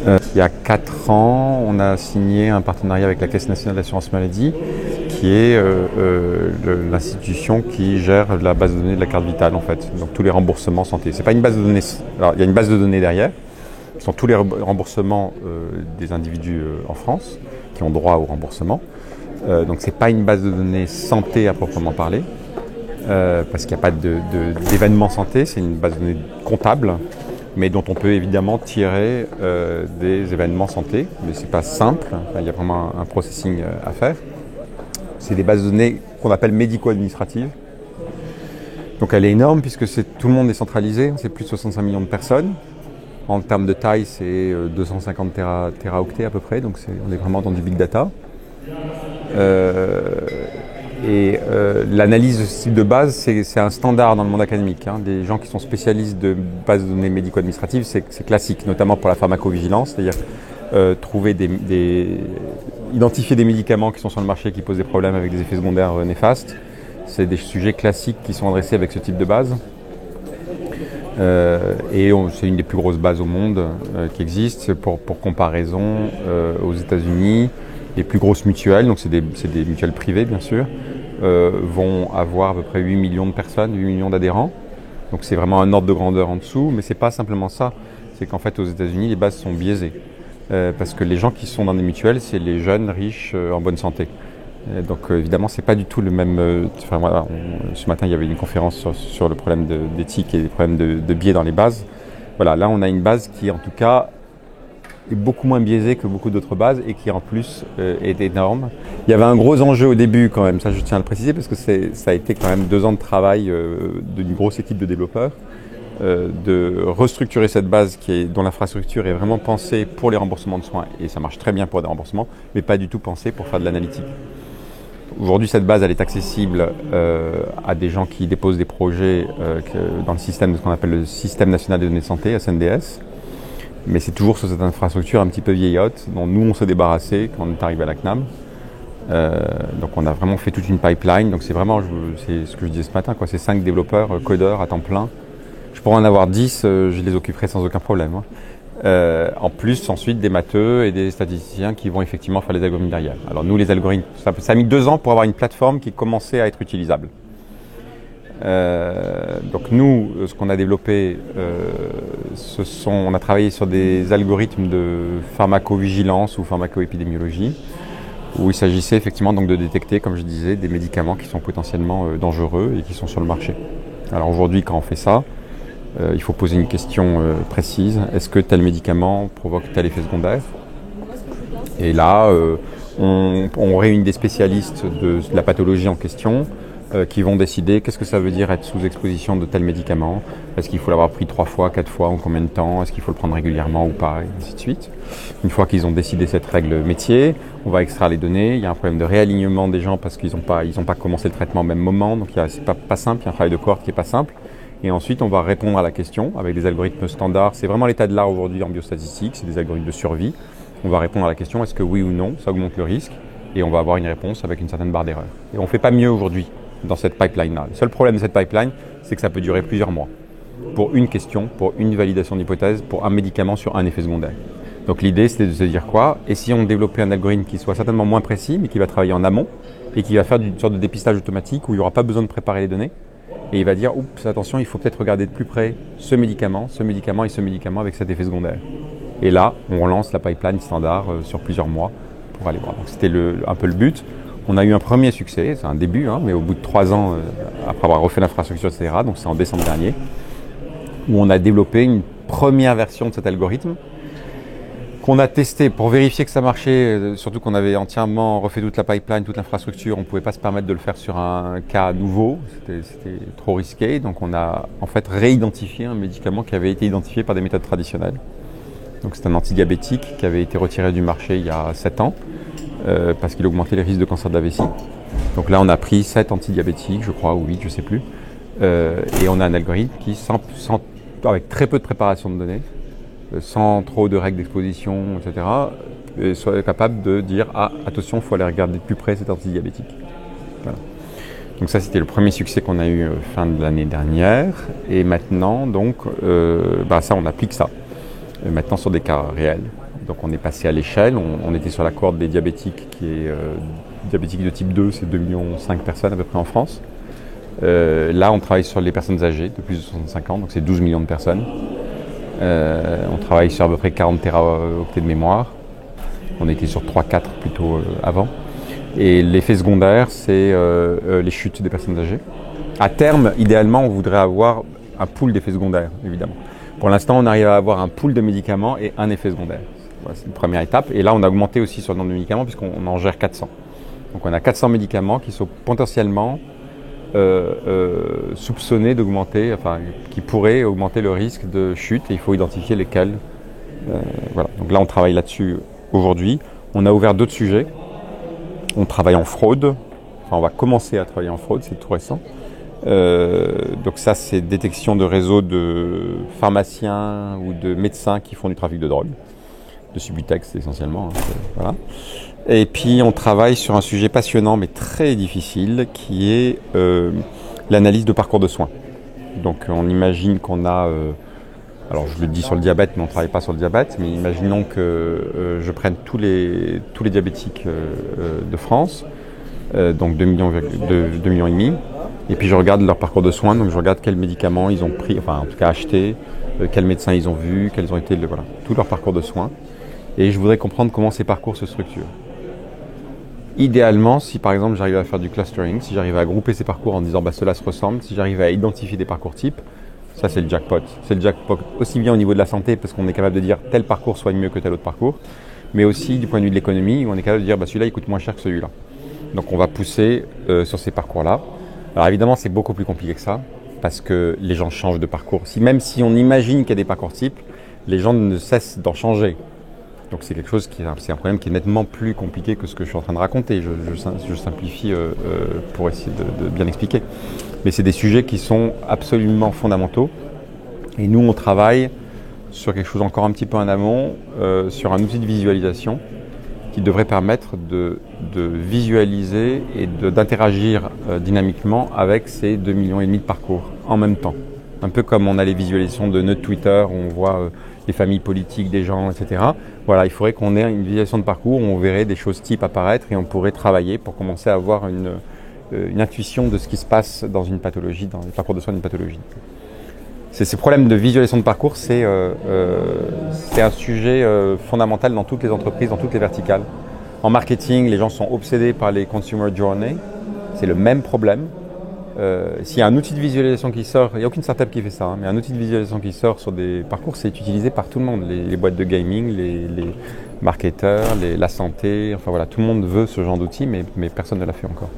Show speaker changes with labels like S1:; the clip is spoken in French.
S1: Il y a 4 ans, on a signé un partenariat avec la Caisse nationale d'assurance maladie, qui est l'institution qui gère la base de données de la carte vitale, en fait. Donc tous les remboursements santé. C'est pas une base de données. Alors il y a une base de données derrière, qui sont tous les remboursements des individus en France qui ont droit au remboursement. Donc c'est pas une base de données santé à proprement parler, parce qu'il n'y a pas d'événement santé. C'est une base de données comptable, mais dont on peut évidemment tirer des événements santé, mais c'est pas simple, il y a vraiment un processing à faire. C'est des bases de données qu'on appelle médico-administratives. Donc elle est énorme puisque tout le monde est centralisé, c'est plus de 65 millions de personnes. En termes de taille, c'est 250 téraoctets à peu près, donc on est vraiment dans du big data. L'analyse de base, c'est un standard dans le monde académique. Des gens qui sont spécialistes de bases de données médico-administratives, c'est classique, notamment pour la pharmacovigilance, c'est-à-dire identifier des médicaments qui sont sur le marché qui posent des problèmes avec des effets secondaires néfastes. C'est des sujets classiques qui sont adressés avec ce type de base. C'est une des plus grosses bases au monde qui existe. Pour comparaison, aux États-Unis, les plus grosses mutuelles, donc c'est des mutuelles privées bien sûr, vont avoir à peu près 8 millions de personnes, 8 millions d'adhérents. Donc c'est vraiment un ordre de grandeur en dessous, mais c'est pas simplement ça. C'est qu'en fait aux États-Unis, les bases sont biaisées. Parce que les gens qui sont dans des mutuelles, c'est les jeunes riches en bonne santé. Donc évidemment, c'est pas du tout le même. Ce matin, il y avait une conférence sur le problème d'éthique et les problèmes de biais dans les bases. Voilà, là, on a une base qui, en tout cas, est beaucoup moins biaisée que beaucoup d'autres bases et qui, en plus, est énorme. Il y avait un gros enjeu au début, quand même. Ça, je tiens à le préciser parce que ça a été quand même 2 ans de travail d'une grosse équipe de développeurs. De restructurer cette base dont l'infrastructure est vraiment pensée pour les remboursements de soins, et ça marche très bien pour des remboursements, mais pas du tout pensée pour faire de l'analytique. Aujourd'hui, cette base, elle est accessible à des gens qui déposent des projets dans le système de ce qu'on appelle le Système national des données de santé, SNDS, mais c'est toujours sur cette infrastructure un petit peu vieillotte, dont nous on s'est débarrassé quand on est arrivé à la CNAM. Donc on a vraiment fait toute une pipeline, donc c'est ce que je disais ce matin, c'est 5 développeurs, codeurs à temps plein. Je pourrais en avoir 10, je les occuperai sans aucun problème. En plus, ensuite, des matheux et des statisticiens qui vont effectivement faire les algorithmes derrière. Alors nous, les algorithmes, ça a mis 2 ans pour avoir une plateforme qui commençait à être utilisable. Donc nous, ce qu'on a développé, on a travaillé sur des algorithmes de pharmacovigilance ou pharmacoépidémiologie, où il s'agissait effectivement donc de détecter, comme je disais, des médicaments qui sont potentiellement dangereux et qui sont sur le marché. Alors aujourd'hui, quand on fait ça, il faut poser une question précise. Est-ce que tel médicament provoque tel effet secondaire? Et là, on réunit des spécialistes de la pathologie en question qui vont décider qu'est-ce que ça veut dire être sous exposition de tel médicament. Est-ce qu'il faut l'avoir pris 3 fois, 4 fois, en combien de temps? Est-ce qu'il faut le prendre régulièrement ou pas? Et ainsi de suite. Une fois qu'ils ont décidé cette règle métier, on va extraire les données. Il y a un problème de réalignement des gens parce qu'ils n'ont pas commencé le traitement au même moment. Donc c'est pas simple, il y a un travail de cohorte qui n'est pas simple. Et ensuite, on va répondre à la question avec des algorithmes standards. C'est vraiment l'état de l'art aujourd'hui en biostatistique, c'est des algorithmes de survie. On va répondre à la question, est-ce que oui ou non, ça augmente le risque? Et on va avoir une réponse avec une certaine barre d'erreur. Et on ne fait pas mieux aujourd'hui dans cette pipeline-là. Le seul problème de cette pipeline, c'est que ça peut durer plusieurs mois. Pour une question, pour une validation d'hypothèse, pour un médicament sur un effet secondaire. Donc l'idée, c'était de se dire quoi? Et si on développait un algorithme qui soit certainement moins précis, mais qui va travailler en amont, et qui va faire une sorte de dépistage automatique où il n'y aura pas besoin de préparer les données, et il va dire, oups, attention, il faut peut-être regarder de plus près ce médicament et ce médicament avec cet effet secondaire. Et là, on relance la pipeline standard sur plusieurs mois pour aller voir. Donc c'était un peu le but. On a eu un premier succès, c'est un début, mais au bout de 3 ans, après avoir refait l'infrastructure, etc., donc c'est en décembre dernier, où on a développé une première version de cet algorithme qu'on a testé pour vérifier que ça marchait, surtout qu'on avait entièrement refait toute la pipeline, toute l'infrastructure. On ne pouvait pas se permettre de le faire sur un cas nouveau, c'était trop risqué. Donc on a en fait réidentifié un médicament qui avait été identifié par des méthodes traditionnelles. Donc c'est un antidiabétique qui avait été retiré du marché il y a 7 ans parce qu'il augmentait les risques de cancer de la vessie. Donc là on a pris 7 antidiabétiques, je crois, ou 8, je ne sais plus. Et on a un algorithme qui, avec très peu de préparation de données, sans trop de règles d'exposition, etc., soit capable de dire « Ah, attention, il faut aller regarder de plus près cet antidiabétique ». Voilà. Donc ça, c'était le premier succès qu'on a eu fin de l'année dernière. Et maintenant, donc, ça, on applique ça. Maintenant sur des cas réels. Donc on est passé à l'échelle, on était sur la cohorte des diabétiques qui est diabétique de type 2, c'est 2,5 millions de personnes à peu près en France. Là on travaille sur les personnes âgées de plus de 65 ans, donc c'est 12 millions de personnes. On travaille sur à peu près 40 téraoctets de mémoire. On était sur 3-4 plutôt avant. Et l'effet secondaire, c'est les chutes des personnes âgées. À terme, idéalement, on voudrait avoir un pool d'effets secondaires, évidemment. Pour l'instant, on arrive à avoir un pool de médicaments et un effet secondaire. Voilà, c'est une première étape. Et là, on a augmenté aussi sur le nombre de médicaments puisqu'on en gère 400. Donc on a 400 médicaments qui sont potentiellement soupçonnés d'augmenter, enfin, qui pourraient augmenter le risque de chute et il faut identifier lesquels. Voilà. Donc là, on travaille là-dessus aujourd'hui. On a ouvert d'autres sujets. On travaille en fraude. Enfin, on va commencer à travailler en fraude, c'est tout récent. Donc ça, c'est détection de réseaux de pharmaciens ou de médecins qui font du trafic de drogue, de Subutex essentiellement. Hein, voilà. Et puis on travaille sur un sujet passionnant mais très difficile qui est l'analyse de parcours de soins. Donc on imagine qu'on a, alors je le dis sur le diabète mais on ne travaille pas sur le diabète, mais imaginons que je prenne tous les diabétiques de France, donc 2,5 millions, et puis je regarde leur parcours de soins, donc je regarde quels médicaments ils ont pris, enfin en tout cas achetés, quels médecins ils ont vus, quels ont été, voilà, tout leur parcours de soins. Et je voudrais comprendre comment ces parcours se structurent. Idéalement, si par exemple j'arrive à faire du clustering, si j'arrive à grouper ces parcours en disant bah cela se ressemble, si j'arrive à identifier des parcours types, ça c'est le jackpot. C'est le jackpot aussi bien au niveau de la santé parce qu'on est capable de dire tel parcours soigne mieux que tel autre parcours, mais aussi du point de vue de l'économie où on est capable de dire bah celui-là il coûte moins cher que celui-là. Donc on va pousser sur ces parcours-là. Alors évidemment c'est beaucoup plus compliqué que ça parce que les gens changent de parcours. Même si on imagine qu'il y a des parcours types, les gens ne cessent d'en changer. Donc c'est quelque chose c'est un problème qui est nettement plus compliqué que ce que je suis en train de raconter. Je simplifie pour essayer de bien expliquer. Mais c'est des sujets qui sont absolument fondamentaux. Et nous, on travaille sur quelque chose encore un petit peu en amont, sur un outil de visualisation qui devrait permettre de visualiser et d'interagir dynamiquement avec ces 2,5 millions de parcours en même temps. Un peu comme on a les visualisations de nœuds de Twitter où on voit les familles politiques des gens, etc. Voilà, il faudrait qu'on ait une visualisation de parcours où on verrait des choses types apparaître et on pourrait travailler pour commencer à avoir une intuition de ce qui se passe dans une pathologie, dans les parcours de soins d'une pathologie. Ces problèmes de visualisation de parcours, c'est un sujet fondamental dans toutes les entreprises, dans toutes les verticales. En marketing, les gens sont obsédés par les consumer journey. C'est le même problème. S'il y a un outil de visualisation qui sort, il n'y a aucune startup qui fait ça, hein, mais un outil de visualisation qui sort sur des parcours, c'est utilisé par tout le monde. Les boîtes de gaming, les marketeurs, la santé, enfin voilà, tout le monde veut ce genre d'outil, mais personne ne l'a fait encore.